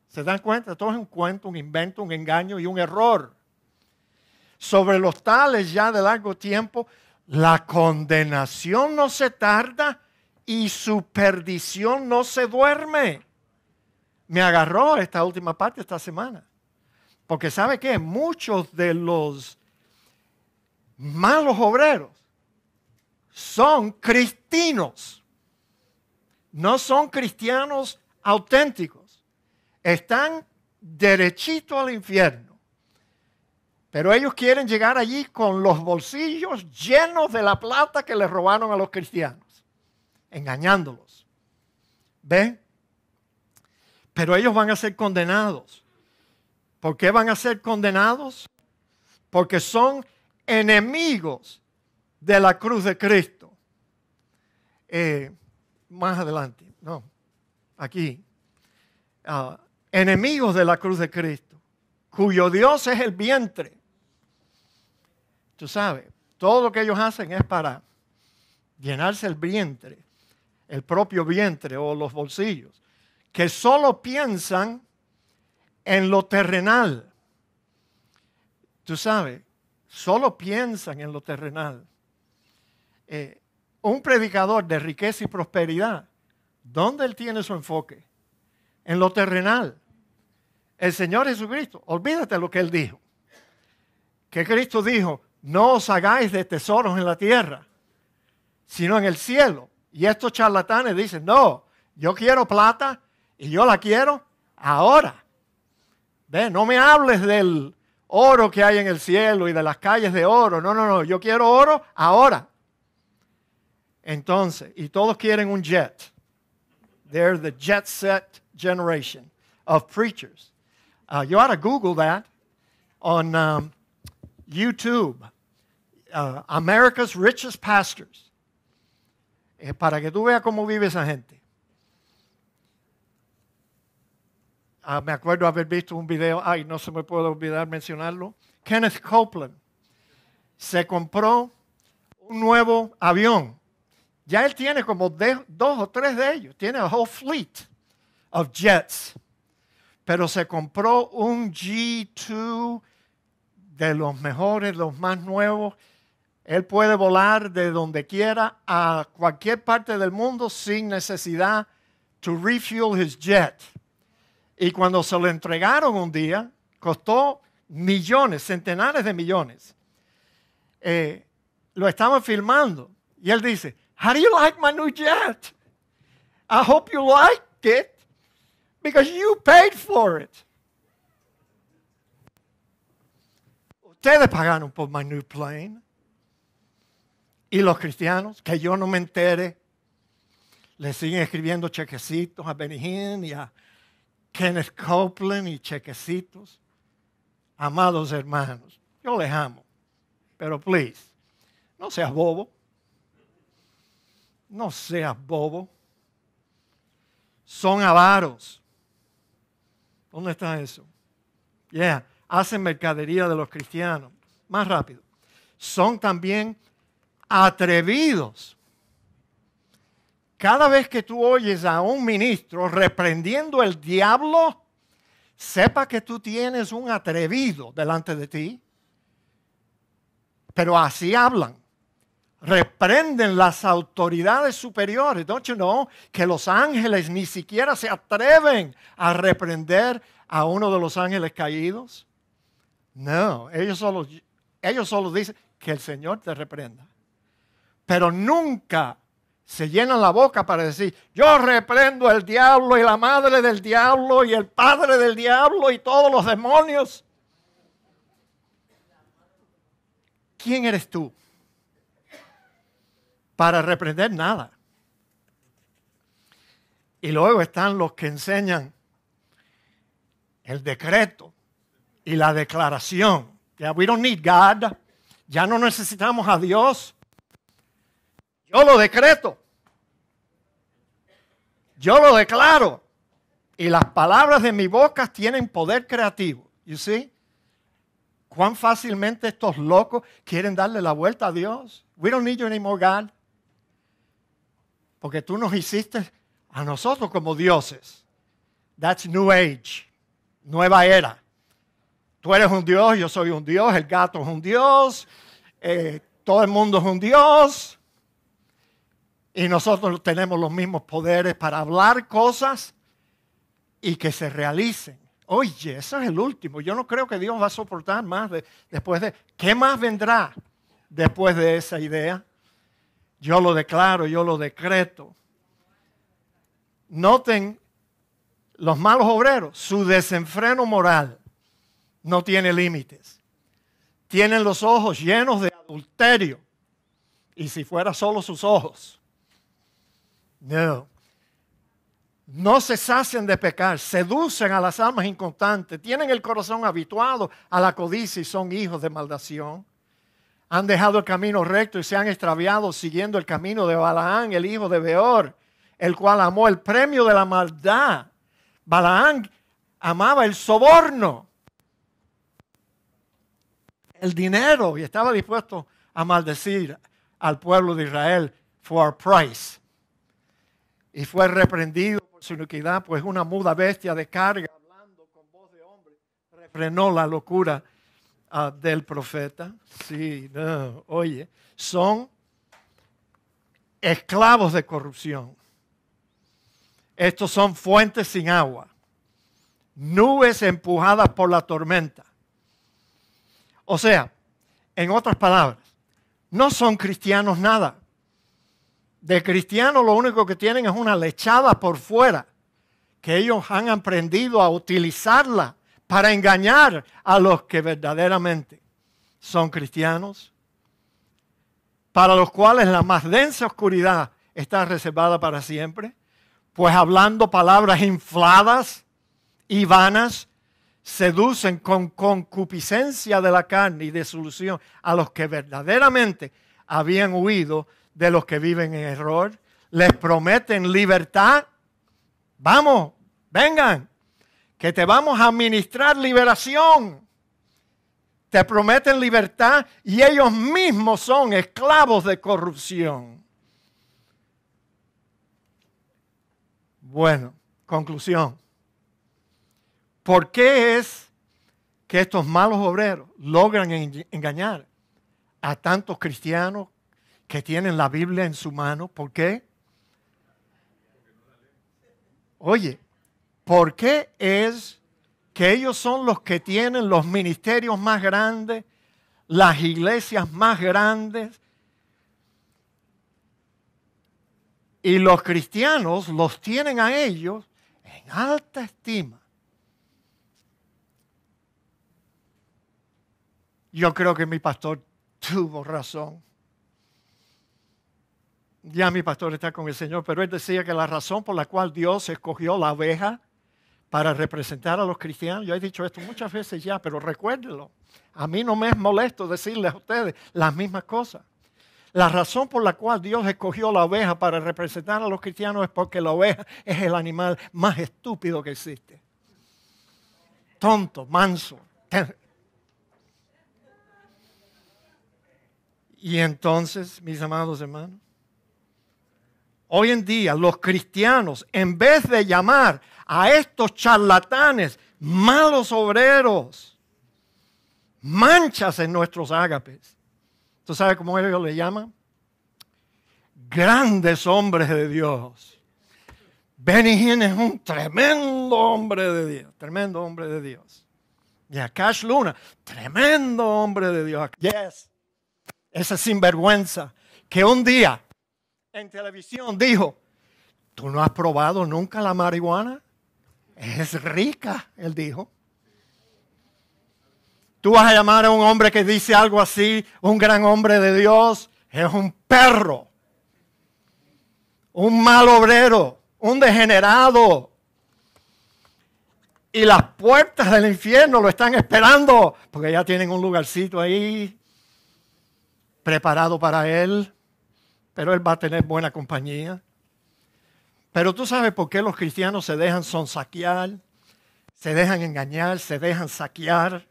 ¿Se dan cuenta? Todo es un cuento, un invento, un engaño y un error. Sobre los tales ya de largo tiempo, la condenación no se tarda y su perdición no se duerme. Me agarró esta última parte esta semana. Porque ¿sabe qué? Muchos de los malos obreros son cristinos, no son cristianos auténticos. Están derechito al infierno. Pero ellos quieren llegar allí con los bolsillos llenos de la plata que les robaron a los cristianos, engañándolos. ¿Ven? Pero ellos van a ser condenados. ¿Por qué van a ser condenados? Porque son enemigos de la cruz de Cristo. Más adelante, no, aquí. Enemigos de la cruz de Cristo, cuyo Dios es el vientre. Tú sabes, todo lo que ellos hacen es para llenarse el vientre. el propio vientre o los bolsillos, que solo piensan en lo terrenal. Tú sabes, solo piensan en lo terrenal. Un predicador de riqueza y prosperidad, ¿dónde él tiene su enfoque? En lo terrenal. El Señor Jesucristo, olvídate lo que Él dijo. Que Cristo dijo, no os hagáis de tesoros en la tierra, sino en el cielo. Y estos charlatanes dicen, no, yo quiero plata y yo la quiero ahora. ¿Ve? No me hables del oro que hay en el cielo y de las calles de oro. No, yo quiero oro ahora. Entonces, y todos quieren un jet. They're the jet set generation of preachers. You ought to Google that on YouTube. America's Richest Pastors. Para que tú veas cómo vive esa gente. Me acuerdo haber visto un video, no se me puede olvidar mencionarlo. Kenneth Copeland se compró un nuevo avión. Ya él tiene como 2 o 3 de ellos. Tiene a whole fleet of jets. Pero se compró un G2 de los mejores, los más nuevos. Él puede volar de donde quiera a cualquier parte del mundo sin necesidad to refuel his jet. Y cuando se lo entregaron un día, costó millones, centenares de millones. Lo estaban filmando y él dice, how do you like my new jet? I hope you like it because you paid for it. Ustedes pagaron por my new plane. Y los cristianos, que yo no me entere, le siguen escribiendo chequecitos a Benny Hinn y a Kenneth Copeland y chequecitos. Amados hermanos, yo les amo, pero please, no seas bobo. No seas bobo. Son avaros. ¿Dónde está eso? Hacen mercadería de los cristianos. Más rápido. Son también atrevidos. Cada vez que tú oyes a un ministro reprendiendo al diablo, sepa que tú tienes un atrevido delante de ti. Pero así hablan. Reprenden las autoridades superiores. Don't you know que los ángeles ni siquiera se atreven a reprender a uno de los ángeles caídos? No, ellos solo dicen que el Señor te reprenda. Pero nunca se llenan la boca para decir, yo reprendo al diablo y la madre del diablo y el padre del diablo y todos los demonios. ¿Quién eres tú para reprender nada? Y luego están los que enseñan el decreto y la declaración. We don't need God. Ya no necesitamos a Dios. Yo lo decreto. Yo lo declaro. Y las palabras de mi boca tienen poder creativo. You see? Cuán fácilmente estos locos quieren darle la vuelta a Dios. We don't need you anymore, God. Porque tú nos hiciste a nosotros como dioses. That's New Age. Nueva era. Tú eres un Dios, yo soy un Dios, el gato es un Dios, todo el mundo es un Dios. Y nosotros tenemos los mismos poderes para hablar cosas y que se realicen. Oye, eso es el último. Yo no creo que Dios va a soportar más después de... ¿Qué más vendrá después de esa idea? Yo lo declaro, yo lo decreto. Noten los malos obreros, su desenfreno moral no tiene límites. Tienen los ojos llenos de adulterio. Y si fuera solo sus ojos. No. No se sacian de pecar, seducen a las almas inconstantes, tienen el corazón habituado a la codicia y son hijos de maldición. Han dejado el camino recto y se han extraviado siguiendo el camino de Balaán, el hijo de Beor, el cual amó el premio de la maldad. Balaán amaba el soborno, el dinero, y estaba dispuesto a maldecir al pueblo de Israel for a price. y fue reprendido por su iniquidad, pues una muda bestia de carga, hablando con voz de hombre, refrenó la locura del profeta. Sí, no, oye, son esclavos de corrupción. Estos son fuentes sin agua, nubes empujadas por la tormenta. O sea, en otras palabras, no son cristianos nada. De cristianos lo único que tienen es una lechada por fuera, que ellos han aprendido a utilizarla para engañar a los que verdaderamente son cristianos, para los cuales la más densa oscuridad está reservada para siempre, pues hablando palabras infladas y vanas, seducen con concupiscencia de la carne y desilusión a los que verdaderamente habían huido de los que viven en error. Les prometen libertad. Vamos, vengan, que te vamos a administrar liberación. Te prometen libertad y ellos mismos son esclavos de corrupción. Bueno, conclusión. ¿Por qué es que estos malos obreros logran engañar a tantos cristianos que tienen la Biblia en su mano? ¿Por qué? Oye, ¿por qué es que ellos son los que tienen los ministerios más grandes, las iglesias más grandes, y los cristianos los tienen a ellos en alta estima? Yo creo que mi pastor tuvo razón. Ya mi pastor está con el Señor, pero él decía que la razón por la cual Dios escogió la oveja para representar a los cristianos, yo he dicho esto muchas veces ya, pero recuérdenlo. A mí no me es molesto decirles a ustedes las mismas cosas. La razón por la cual Dios escogió la oveja para representar a los cristianos es porque la oveja es el animal más estúpido que existe. Tonto, manso. Y entonces, mis amados hermanos, hoy en día los cristianos, en vez de llamar a estos charlatanes malos obreros, manchas en nuestros ágapes, ¿tú sabes cómo ellos le llaman? Grandes hombres de Dios. Benny Hinn es un tremendo hombre de Dios, tremendo hombre de Dios. Y a Cash Luna, tremendo hombre de Dios. Yes. Ese sinvergüenza que un día en televisión dijo, ¿tú no has probado nunca la marihuana? Es rica, él dijo. Tú vas a llamar a un hombre que dice algo así, un gran hombre de Dios, es un perro, un mal obrero, un degenerado. Y las puertas del infierno lo están esperando, porque ya tienen un lugarcito ahí preparado para él, pero él va a tener buena compañía. Pero tú sabes por qué los cristianos se dejan sonsaquear, se dejan engañar, se dejan saquear,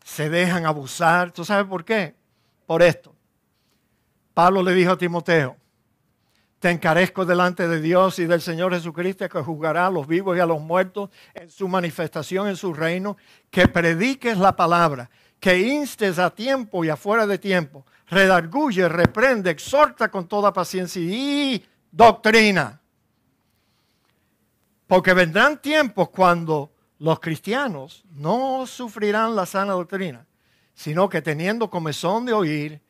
se dejan abusar. ¿Tú sabes por qué? Por esto. Pablo le dijo a Timoteo, te encarezco delante de Dios y del Señor Jesucristo, que juzgará a los vivos y a los muertos en su manifestación en su reino, que prediques la palabra, que instes a tiempo y afuera de tiempo, redarguye, reprende, exhorta con toda paciencia y doctrina. Porque vendrán tiempos cuando los cristianos no sufrirán la sana doctrina, sino que teniendo comezón de oír,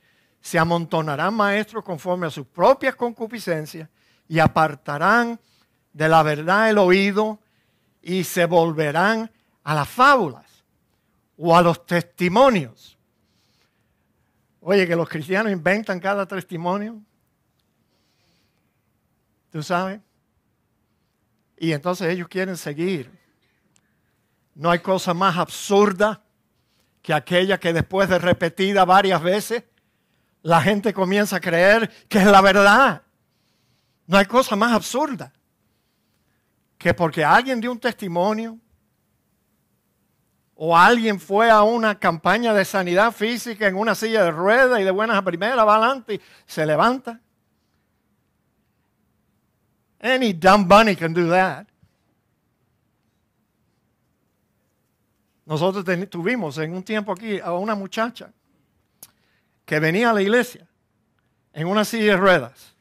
se amontonarán maestros conforme a sus propias concupiscencias y apartarán de la verdad el oído y se volverán a las fábulas o a los testimonios. Oye, que los cristianos inventan cada testimonio. ¿Tú sabes? Y entonces ellos quieren seguir. No hay cosa más absurda que aquella que después de repetida varias veces, la gente comienza a creer que es la verdad. No hay cosa más absurda que porque alguien dio un testimonio o alguien fue a una campaña de sanidad física en una silla de ruedas y de buenas a primeras va adelante y se levanta. Any dumb bunny can do that. Nosotros tuvimos en un tiempo aquí a una muchacha que venía a la iglesia en una silla de ruedas,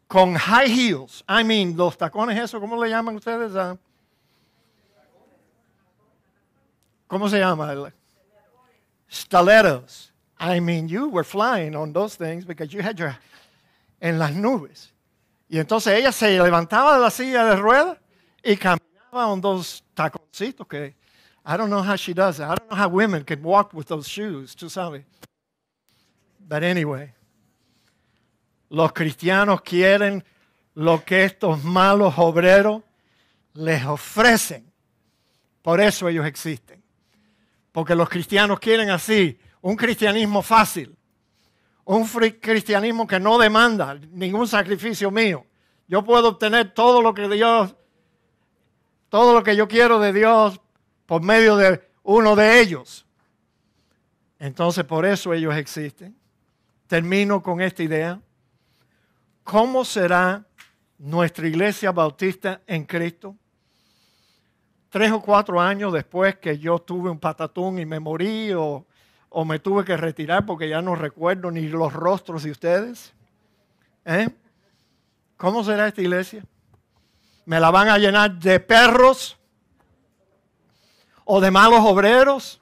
con high heels. I mean, los tacones, eso, ¿cómo le llaman ustedes? ¿Cómo se llama? Stilettos. I mean, you were flying on those things because you had your en las nubes. Y entonces ella se levantaba de la silla de ruedas y caminaba con dos taconcitos que I don't know how she does it. I don't know how women can walk with those shoes, tú sabes. But anyway, los cristianos quieren lo que estos malos obreros les ofrecen. Por eso ellos existen. Porque los cristianos quieren así, un cristianismo fácil. Un cristianismo que no demanda ningún sacrificio mío. Yo puedo obtener todo lo que yo quiero de Dios por medio de uno de ellos. Entonces, por eso ellos existen. Termino con esta idea. ¿Cómo será nuestra iglesia bautista en Cristo? 3 o 4 años después que yo tuve un patatún y me morí o me tuve que retirar porque ya no recuerdo ni los rostros de ustedes. ¿Cómo será esta iglesia? ¿Me la van a llenar de perros o de malos obreros?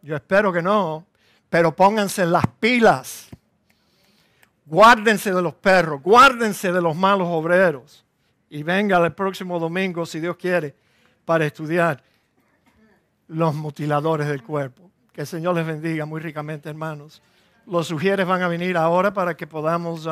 Yo espero que no, pero pónganse las pilas. Guárdense de los perros, guárdense de los malos obreros. Y venga el próximo domingo, si Dios quiere, para estudiar los mutiladores del cuerpo. Que el Señor les bendiga muy ricamente, hermanos. Los sugieres van a venir ahora para que podamos